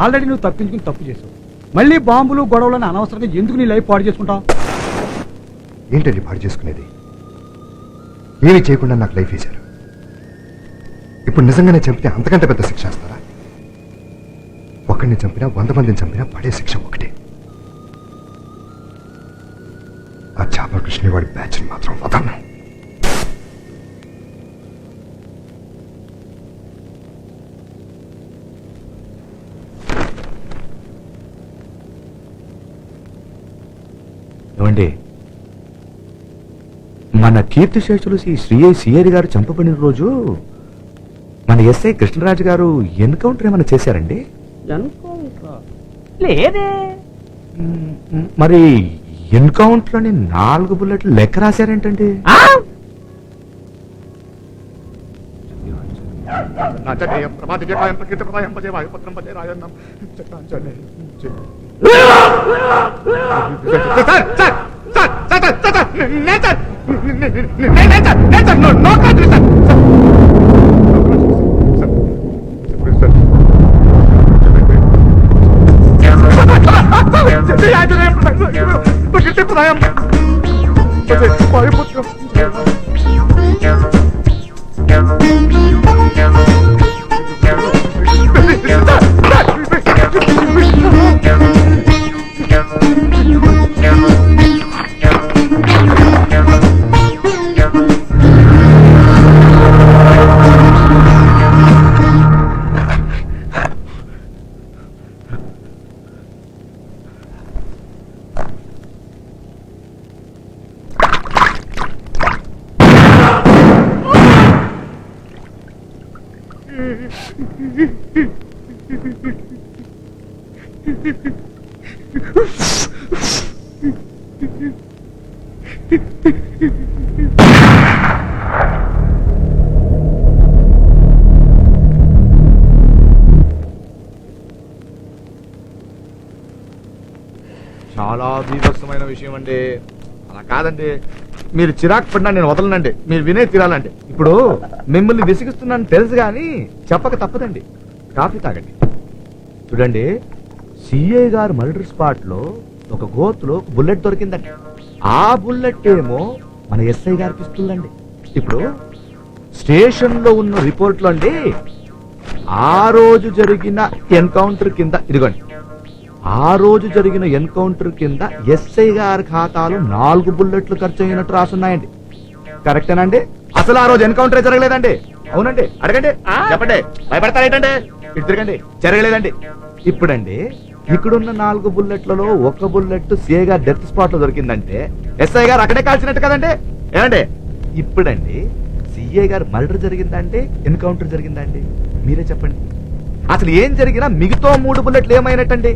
Already నువ్వు తప్పించుకుని తప్పు చేసావు. మళ్ళీ బాంబులు గొడవలను అనవసరంగా ఎందుకు నీ లైఫ్ పాడు చేసుకుంటావు? ఏంటండి పాడు చేసుకునేది? ఏమీ చేయకుండా నాకు లైఫ్ ఇచ్చారు. ఇప్పుడు నిజంగానే చంపితే అంతకంటే పెద్ద శిక్ష వేస్తారా? ఒకరిని చంపినా 100 మందిని చంపినా పడే శిక్ష ఒకటే. ఆ చాపల కృష్ణ వాడి బ్యాచ్ని మాత్రం వదలను. ఏమండి, మన కీర్తిశేషులు శ్రీ సిఆర్ గారు చంపబడిన రోజు మన ఎస్ఐ కృష్ణరాజు గారు ఎన్కౌంటర్ ఏమైనా చేశారండి? లేదే. మరి ఎన్కౌంటర్ అని 4 బుల్లెట్లు లెక్క రాశారేంటండి? చాలా బీభత్సమైన విషయం అండి. అలా కాదండి, మీరు చిరాకు పడినా నేను వదలనండి. మీరు వినే తీరాలండి. ఇప్పుడు మిమ్మల్ని విసిగిస్తున్నాను తెలుసు కానీ చెప్పక తప్పదండి. కాఫీ తాగండి. చూడండి, సిఐ గారు మర్డర్ స్పాట్ లో ఒక గోతులో బుల్లెట్ దొరికిందండి. ఆ బుల్లెట్ ఏమో మన ఎస్ఐ గారికి ఇస్తుందండి. ఇప్పుడు స్టేషన్ లో ఉన్న రిపోర్ట్ లో అండి ఆ రోజు జరిగిన ఎన్కౌంటర్ కింద ఇదిగోండి, ఆ రోజు జరిగిన ఎన్కౌంటర్ కింద ఎస్ఐ గారి ఖాతాలో 4 బుల్లెట్లు ఖర్చు అయినట్టు రాసున్నాయండి. కరెక్టేనండి? అసలు ఆ రోజు ఎన్కౌంటర్ జరగలేదండి. అవునండి, అడగండి, చెప్పండి. భయపడతారేంటండి? ఇటు తిరగండి. జరగలేదండి. ఇప్పుడండి ఇక్కడున్న 4 బుల్లెట్లలో 1 బుల్లెట్ సిఐ గారు డెత్ స్పాట్ లో దొరికిందంటే ఎస్ఐ గారు అక్కడే కాల్చినట్టు కదండి. ఏమండి? ఇప్పుడండి సిఐ గారు మర్డర్ జరిగిందంటే ఎన్కౌంటర్ జరిగిందండి? మీరే చెప్పండి. అసలు ఏం జరిగినా మిగతా 3 బుల్లెట్లు ఏమైనట్టండి?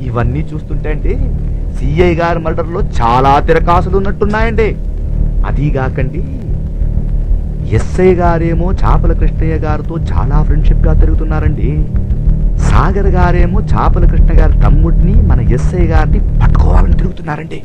ఇవన్నీ చూస్తుంటే అండి సిఐ గారి మర్డర్ లో చాలా తిరకాసులు ఉన్నట్టున్నాయండి. అదీగాకండి ఎస్ఐ గారేమో చాపల కృష్ణయ్య గారితో చాలా ఫ్రెండ్షిప్ గా తిరుగుతున్నారండి. సాగర్ గారేమో చాపల కృష్ణ గారి తమ్ముడిని మన ఎస్ఐ గారిని పట్టుకోవాలని తిరుగుతున్నారండి.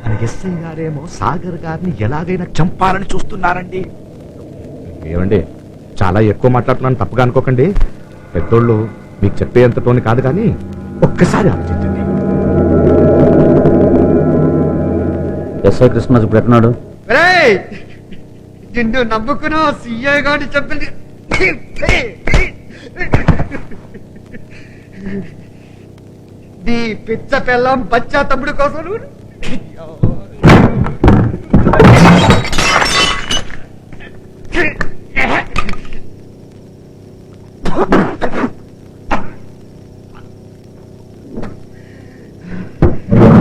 మన ఎస్ఐ గారేమో సాగర్ గారిని ఎలాగైనా చంపాలని చూస్తున్నారండి. ఏమండి, చాలా ఎక్కువ మాట్లాడుతున్నాను, తప్పుగా అనుకోకండి. పెద్దోళ్ళు మీకు చెప్పేంతటోని కాదు, కానీ ఒక్కసారి ఆలోచించండి. ఎస్ఐ కృష్ణరాజు ఇప్పుడు ఎక్కడున్నాడు? నిన్ను నమ్ముకున్నా సిఐ గారిని చెప్పింది నీ పిచ్చ పెళ్ళం బచ్చా తమ్ముడు కోసం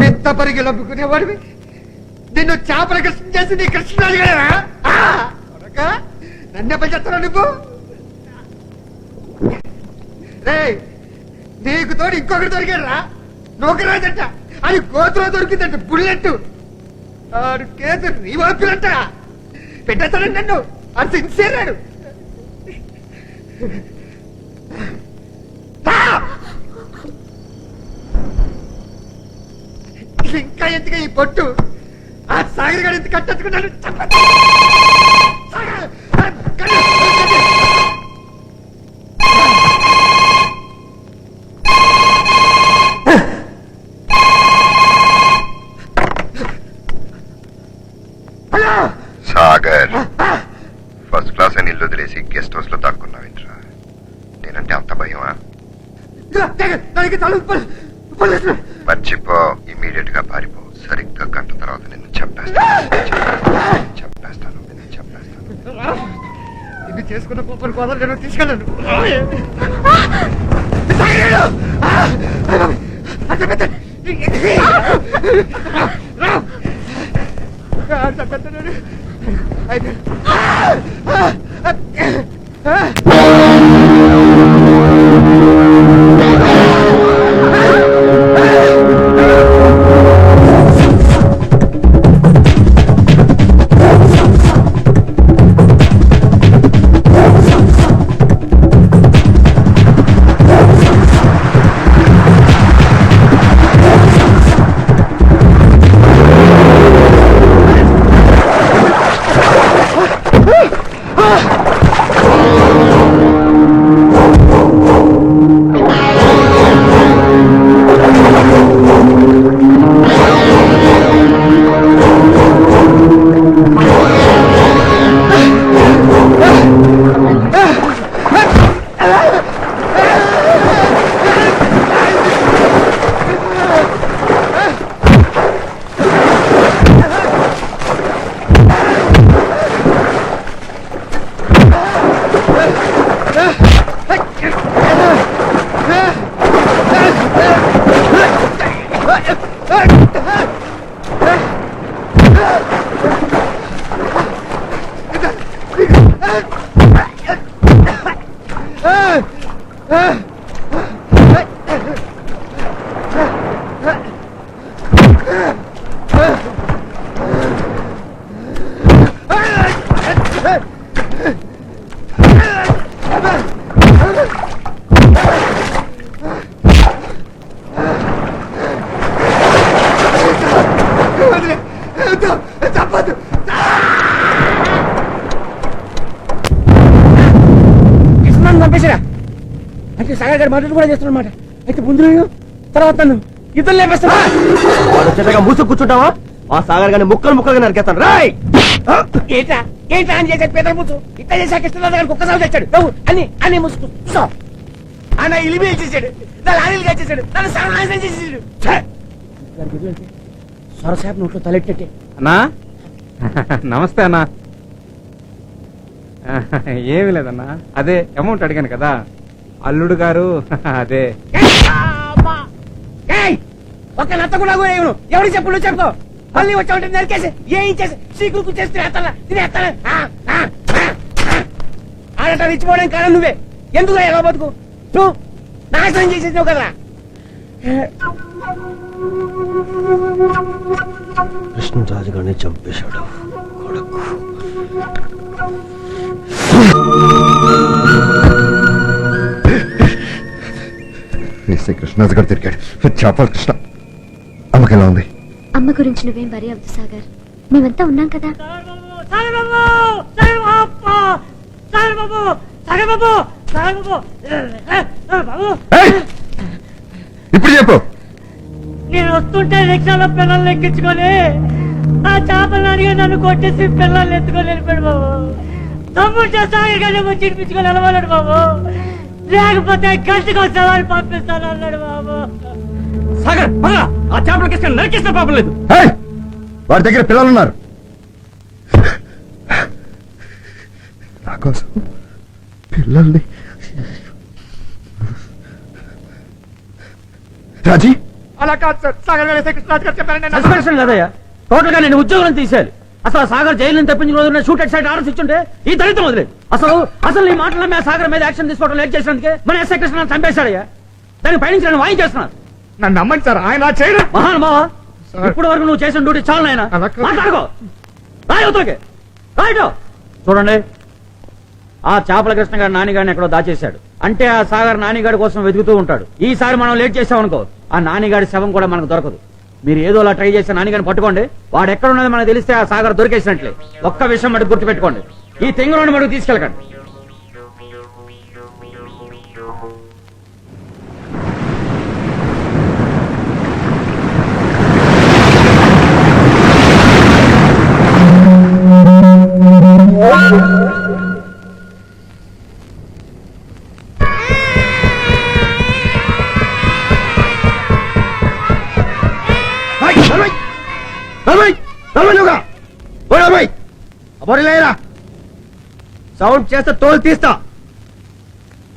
పెద్ద పరిగి నమ్ముకునేవాడివి. నిన్ను చేపల కృష్ణ చేసి నీ కృష్ణరాజు గారా? నన్నే పనిచేస్తున్నావు నువ్వు. నీకు తోడు ఇంకొకటి దొరికారా? నూకరాజంట, అది గోతులో దొరికిందంట బుల్లెట్. ఆడు కేసు రీవాకులంట. పెట్టేస్తాడు నన్ను. అది సిన్సియర్. ఇంకా ఎందుకు ఈ పొట్టు ఆ సాగర్ గారు ఎందుకు కట్టెత్తుకున్నాడు సాగర్ ఫస్ట్ క్లాస్ అని ఇల్లు వదిలేసి గెస్ట్ హౌస్ లో దాక్కున్నావేంట్రా? నేనంటే అంత భయమా? మర్చిపో, ఇమీడియట్ గా పారిపో. సరిగ్గా గంట తర్వాత నిన్ను చంపేస్తాను. ఇది చేసుకున్న కోపం కోదలు నేను తీసుకెళ్ళను. అంటే సాగర్ గారు మద్దతు కూడా చేస్తున్నమాట. అయితే ముందు తర్వాత ఇద్దరు లేపేస్తా మూసు కూర్చుంటావా? ఆ సాగర్ గారిని ముక్కలుగా నరికేస్తాను. రాయ్ ఏంటా ఏంటా అని చేసే పేదల ముచ్చు ఇట్లా చేసా కృష్ణనాథ్ గారికి ఒక్కసారి తెచ్చాడు నువ్వు అని అని ముసుకు ఆయన ఇలిమి చేసాడు, దాని ఆనిలుగా చేశాడు, దాన్ని సర్వనాశనం చేసేసాడు. సొరసాబ్ నోట్లో తలెట్టే. అన్నా నమస్తే అన్నా. ఏమి లేదన్నా, అదే అమౌంట్ అడిగాను కదా అల్లుడు గారు. అదే ఒక నత్త కూడా ఎవరికి చెప్పుడు చెప్పుకో. మళ్ళీ వచ్చా నరికేసి ఏం చేసి సీకుకు చేసి తినేస్తాను. ఆడట ఇచ్చిపోవడం కారణం నువ్వే. ఎందుకు ఎలా బతుకు నువ్వు నాశనం చేసేసావు కదా. కృష్ణరాజు గారిని చంపేశాడు కొడుకు. కృష్ణరాజు గారు తిరిగాడు. చేపల కృష్ణ అమ్మకి ఎలా ఉంది? అమ్మ గురించి నువ్వేం వరి అవ్వదు సాగర్, మేమంతా ఉన్నాం కదా. ఇప్పుడు చెప్పు. నేను వస్తుంటే రిక్షాలో పిల్లల్ని ఎక్కించుకొని ఆ చేపలు అడిగి నన్ను కొట్టేసి పిల్లల్ని ఎత్తుకొని వెళ్ళిపోయాడు బాబు. తమ్ముంటే సాగర్ గారిని వచ్చి ఇప్పించుకొని వెళ్ళమన్నాడు బాబు. లేకపోతే గంటకు సవారి పంపిస్తాను అన్నాడు బాబు. సాగర్ ఆ చేపలకి నరికేసిన పాపం లేదు. వాడి దగ్గర పిల్లలు ఉన్నారు. నా కోసం పిల్లల్ని రాజీ అలా కాదు సార్. సాగర్ గారు కృష్ణరాజు గారు చెప్పారండి. సస్పెన్షన్ కదయ్యా, టోటల్ గా నేను ఉద్యోగం తీసేయాలి. అసలు సాగర్ జైలు నుంచి తప్పించిన రోజున షూట్ ఎట్ సైడ్ ఆర్డర్స్ ఇచ్చుంటే ఈ దళితం వదిలేదు. అసలు ఈ మాటల మీద సాగర్ మీద యాక్షన్ తీసుకోవడం లేట్ చేసినందుకే మన ఎస్ఐ కృష్ణ చంపేశాడయ్యా. దానికి పైనుంచి నన్ను వాయించేస్తున్నారు. నన్ను నమ్మండి సార్, ఆయన చేయడం. మహానుభావా, ఇప్పటి వరకు నువ్వు చేసిన డ్యూటీ చాలు నాయన. మాట్లాడుకో, రాయవుతాకే రైట్. చూడండి, ఆ చేపల కృష్ణ గారు నానిగాడిని ఎక్కడో దాచేశాడు. అంటే ఆ సాగర్ నానిగాడి కోసం వెతుకుతూ ఉంటాడు. ఈసారి మనం లేట్ చేసామనుకో, ఆ నానిగాడి శవం కూడా మనకు దొరకదు. మీరు ఏదో అలా ట్రై చేస్తే నాన్నగారిని పట్టుకోండి. వాడు ఎక్కడ ఉన్నది మనకు తెలిస్తే ఆ సాగర్ దొరికేసినట్లే. ఒక్క విషయం మటుకు గుర్తుపెట్టుకోండి, ఈ తెంగులోని మటుకు తీసుకెళ్ళకండి. సౌండ్ చేస్తే తోలు తీస్తా.